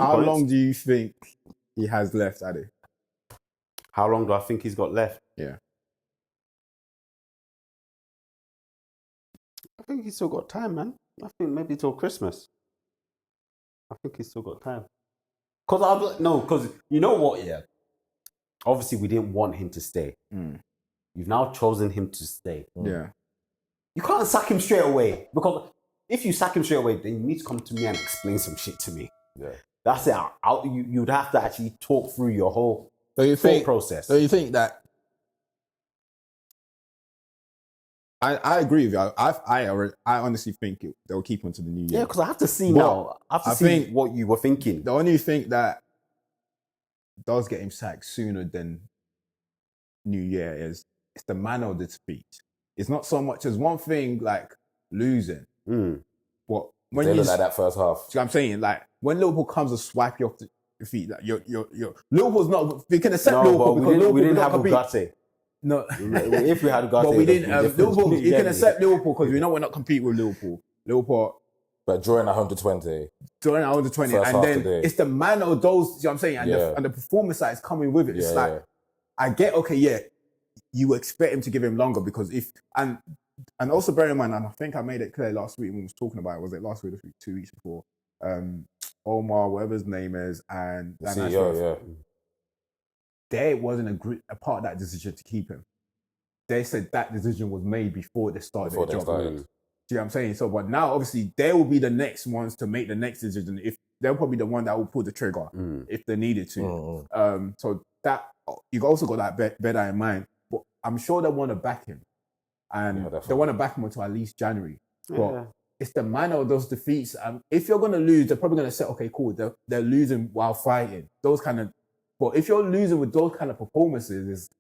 How long do you think he has left, Addy? How long do I think he's got left? Yeah. I think he's still got time, man. I think maybe till Christmas. I think he's still got time. Because you know what, yeah? Obviously, we didn't want him to stay. You've now chosen him to stay. Yeah. You can't sack him straight away. Because if you sack him straight away, then you need to come to me and explain some shit to me. Yeah. That's it. You'd have to actually talk through your whole process. So you think that... I agree with you. I honestly think they'll keep him to the new year. Yeah, because I have to see now. I have to see what you were thinking. The only thing that does get him sacked sooner than New Year is it's the manner of the defeat. It's not so much as one thing like losing. But when they you look like that first half. See what I'm saying? Like when Liverpool comes to swipe you off the feet, like you're Liverpool's not. We can accept Liverpool because we didn't have Ugarte. No, if we had Ugarte, but we didn't. Liverpool, you can accept Liverpool because we know we're not competing with Liverpool. But drawing 120. Drawing 120, and then it's the manner of those. You know what I'm saying? And the performance that is coming with it. It's like I get you expect him to give him longer because and also bear in mind, and I think I made it clear last week when we was talking about it. Was it last week or 2 weeks before? Omar, whatever his name is, and there wasn't a part of that decision to keep him. They said that decision was made before they started their job. Do you know what I'm saying? So, but now obviously they will be the next ones to make the next decision. If they're probably the one that will pull the trigger if they needed to. So that you also got that better in mind. But I'm sure they want to back him, and they want to back him until at least January. But it's the manner of those defeats. If you're going to lose, they're probably going to say, okay, cool, they're losing while fighting. Those kind of. But if you're losing with those kind of performances,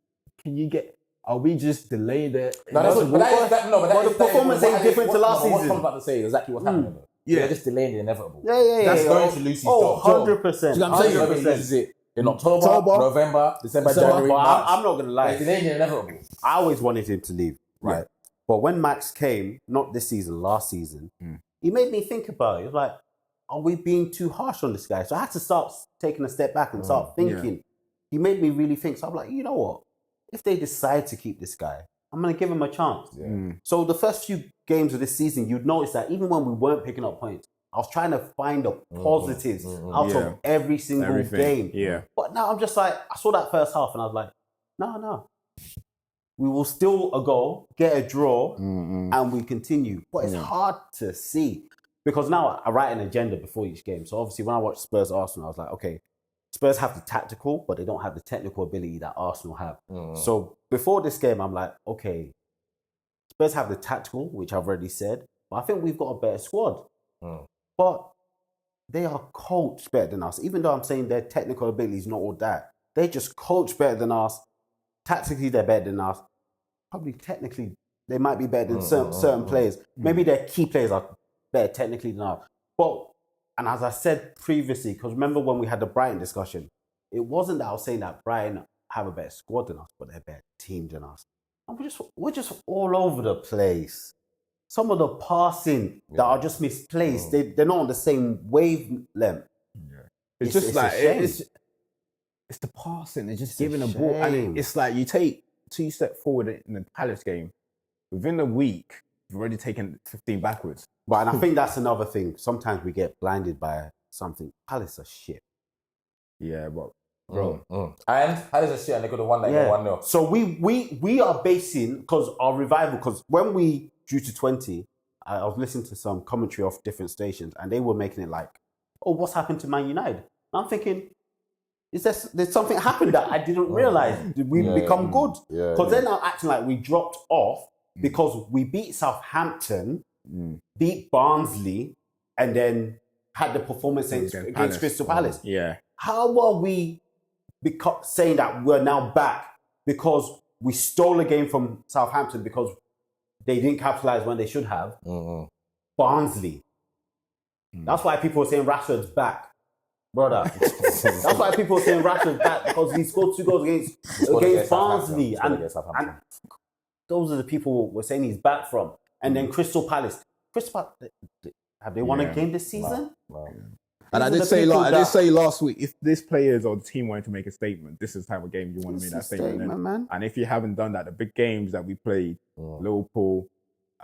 are we just delaying it? The performance ain't different to last season. What I'm about to say is exactly what's happening. Yeah. They're just delaying the inevitable. That's going to lose his job. 100%. So I'm saying he loses it in October, November, December, January, March. I'm not going to lie. They're delaying the inevitable. I always wanted him to leave, right? But when Max came, not this season, last season, he made me think about it. It was like, are we being too harsh on this guy? So I had to start taking a step back and start thinking. Yeah. He made me really think. So I'm like, you know what? If they decide to keep this guy, I'm going to give him a chance. Yeah. So the first few games of this season, you'd notice that even when we weren't picking up points, I was trying to find the positives out of every single game. Yeah. But now I'm just like, I saw that first half and I was like, no. We will still a goal, get a draw, and we continue. But it's hard to see because now I write an agenda before each game. So obviously when I watched Spurs Arsenal, I was like, okay, Spurs have the tactical, but they don't have the technical ability that Arsenal have. So before this game, I'm like, okay, Spurs have the tactical, which I've already said, but I think we've got a better squad. But they are coached better than us. Even though I'm saying their technical ability is not all that, they just coach better than us. Tactically, they're better than us. Probably technically, they might be better than certain players. Maybe their key players are better technically than us. And as I said previously, because remember when we had the Brighton discussion, it wasn't that I was saying that Brighton have a better squad than us, but they're a better team than us. And we're just all over the place. Some of the passing that are just misplaced, they're not on the same wavelength. It's the passing. They're just giving the ball, and it's like you take 2 steps forward in the Palace game. Within a week, you've already taken 15 backwards. But and I think that's another thing. Sometimes we get blinded by something. Palace are shit. Yeah, but bro. And Palace are shit, and they could have won that game 1-0. So we are basing because our revival. Because when we drew to 20, I was listening to some commentary off different stations, and they were making it like, "Oh, what's happened to Man United?" And I'm thinking, there's something happened that I didn't realize? Did we become good? Because they're now acting like we dropped off because we beat Southampton. Beat Barnsley and then had the performance against Crystal Palace. How are we saying that we're now back because we stole a game from Southampton because they didn't capitalize when they should have? Barnsley. That's why people are saying Rashford's back, brother. That's why people are saying Rashford's back because he scored 2 goals against Barnsley, and those are the people we're saying he's back from. And then Crystal Palace. Have they won a game this season? No. And I did say last week, if this players or the team wanted to make a statement, this is the type of game you want to make that statement. Man. And if you haven't done that, the big games that we played, Liverpool,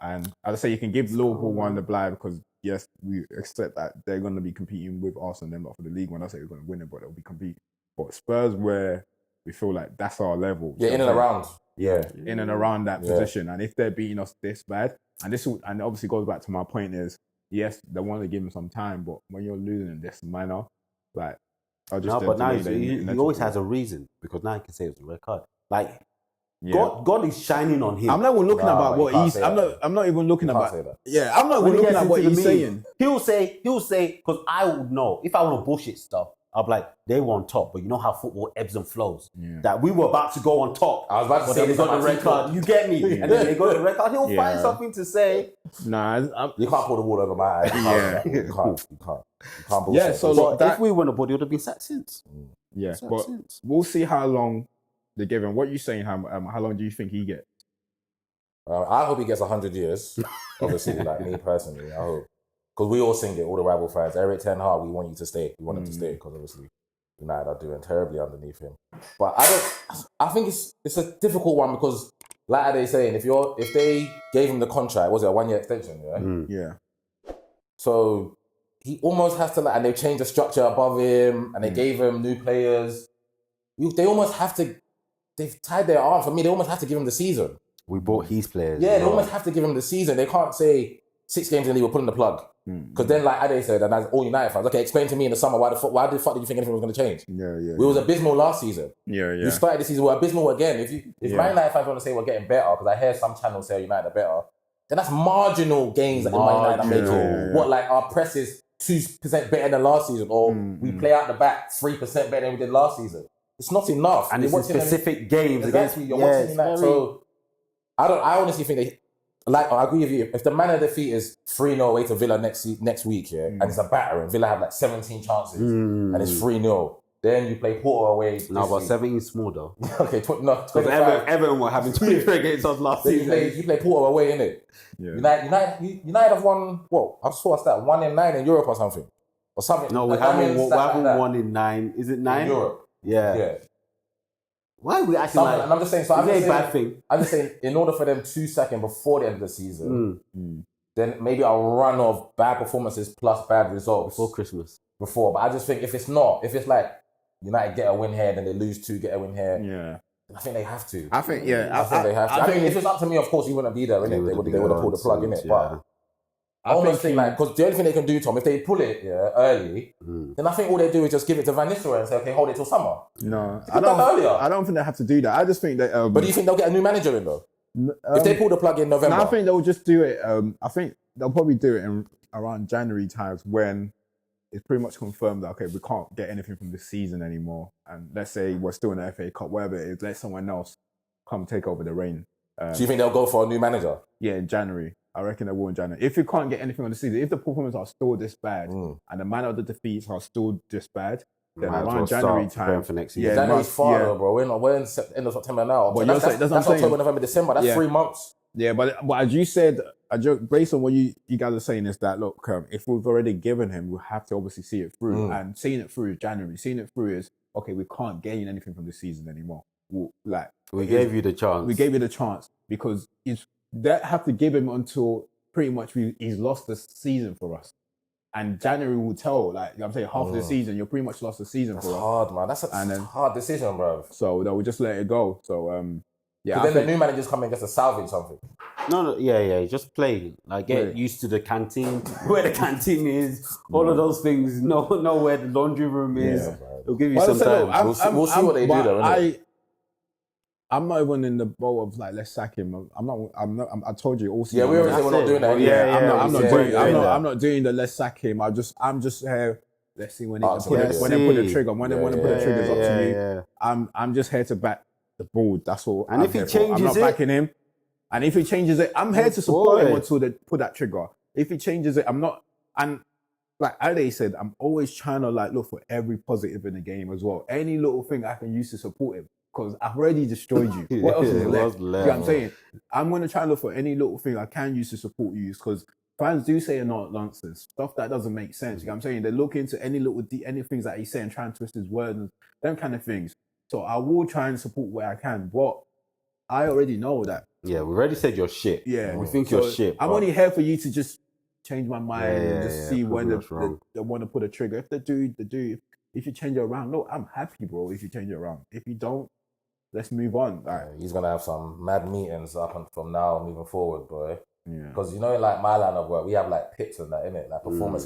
and as I say, you can give Liverpool one the blind because yes, we accept that they're going to be competing with Arsenal, them not for the league. When I say we're going to win it, but they'll be competing. But Spurs, where we feel like that's our level. Yeah, in and around. Yeah, in and around that position. And if they're beating us this bad, and obviously goes back to my point is, yes, they want to give him some time, but when you're losing in this manner, like, I'll just... No, but now he always has a reason, because now he can say it's a red card. Like, God is shining on him. I'm not even looking about what he's... I'm not even looking about... Yeah, I'm not even looking at what he's saying. He'll say, because I would know, if I want to bullshit stuff, I'll be like, they were on top, but you know how football ebbs and flows. Yeah. That we were about to go on top. I was about to say they got the red card. You get me? And then they got the red card. He'll find something to say. Nah, you can't pull the wool over my eyes. You can't. You can't bullshit. Yeah, so if we won a body, it would have been sacked since. Yeah, but we'll see how long they give him. What are you saying? How long do you think he gets? I hope he gets 100 years. Obviously, like me personally, I hope. Because we all sing it, all the rival fans. Eric Ten Hag, we want you to stay. We want him to stay because obviously United are doing terribly underneath him. But I think it's a difficult one because, like they saying, if they gave him the contract, was it a 1-year extension? Yeah. So he almost has to and they changed the structure above him, and they gave him new players. They almost have to. They've tied their arm. For me, they almost have to give him the season. We bought his players. Yeah, they almost have to give him the season. They can't say 6 games in the league, we're pulling the plug. Because then, like Ade said, and as all United fans, okay, explain to me in the summer why the fuck did you think anything was going to change? We was abysmal last season. We started the season, we're abysmal again. If Man United fans want to say we're getting better, because I hear some channels say United are better, then that's marginal gains that Man United are making. What, like our press is 2% better than last season, or we play out the back 3% better than we did last season. It's not enough. And it's specific games against you're watching United. So I honestly think they. Like, I agree with you. If the man of defeat is 3-0 away to Villa next week, and it's a batter, and Villa have like 17 chances, and it's 3-0, then you play Porto away. No, but 17 is small though. Okay, because Everton were having 23 against us last season. You play Porto away, innit? Yeah. United have won, what? I saw that 1 in 9 in Europe or something. No, we haven't won in 9. Is it 9? In Europe. Yeah. Why are we acting like... And I'm just saying, bad thing. I'm just saying, in order for them to second before the end of the season, then maybe a run of bad performances plus bad results. Before Christmas. But I just think if it's like United get a win here, then they lose 2, get a win here. I think they have to. I think, they have to. I think if it's up to me, of course, he wouldn't be there, innit? They would have pulled the plug, innit? But I almost think because the only thing they can do, Tom, if they pull it early, then I think all they do is just give it to Van Nistelrooy and say, okay, hold it till summer. No, I don't think they have to do that. I just think that... but do you think they'll get a new manager in though? If they pull the plug in November? No, I think they'll just do it. I think they'll probably do it in around January times when it's pretty much confirmed that, okay, we can't get anything from this season anymore. And let's say we're still in the FA Cup, whatever it is, let someone else come take over the reign. So you think they'll go for a new manager? Yeah, in January. I reckon they will in January. If you can't get anything on the season, if the performances are still this bad and the manner of the defeats are still this bad, then around January time for next season. January's far though, bro. We're in end of September now. But that's October, November, December. That's 3 months. Yeah, but as you said, based on what you guys are saying is that, look, if we've already given him, we have to obviously see it through. And seeing it through is January. Seeing it through is, okay, we can't gain anything from this season anymore. We gave you the chance. We gave you the chance because that have to give him until pretty much he's lost the season for us. And January will tell, like I'm saying, half of the season, you're pretty much lost the season for us. That's hard, man. That's a hard decision, bro. So they'll just let it go. So, yeah. But then the new managers come in just to salvage something. No, yeah. Just play. Like, get used to the canteen, where the canteen is, all of those things. Know where the laundry room is. It'll give you some time. We'll see what they do, though. I'm not even in the boat of like, let's sack him. I'm not. I told you all season. Yeah, we already said we're not doing that. I'm not doing the let's sack him. I'm just here. Let's see when they put the trigger. When they want to put the triggers up to you. I'm just here to back the board. That's all. And if he changes it, I'm not backing him. And if he changes it, I'm here to support him until they put that trigger. If he changes it, I'm not. And like Ade said, I'm always trying to like look for every positive in the game as well. Any little thing I can use to support him. Because I've already destroyed you. What else is left? You know what I'm saying? I'm going to try and look for any little thing I can use to support you because fans do say nonsense, stuff that doesn't make sense. You know what I'm saying? They look into any things that he's saying, try and twist his words and them kind of things. So I will try and support where I can, but I already know that. Yeah, we already said you're shit. Yeah, we think you're shit. I'm only here for you to just change my mind and just see when they want to put a trigger. If they do. If you change it around, no, I'm happy, bro. If you change it around, if you don't, let's move on. Right. He's gonna have some mad meetings up and from now moving forward, boy. Yeah. Because like my line of work, we have like pits and that, innit? Like performance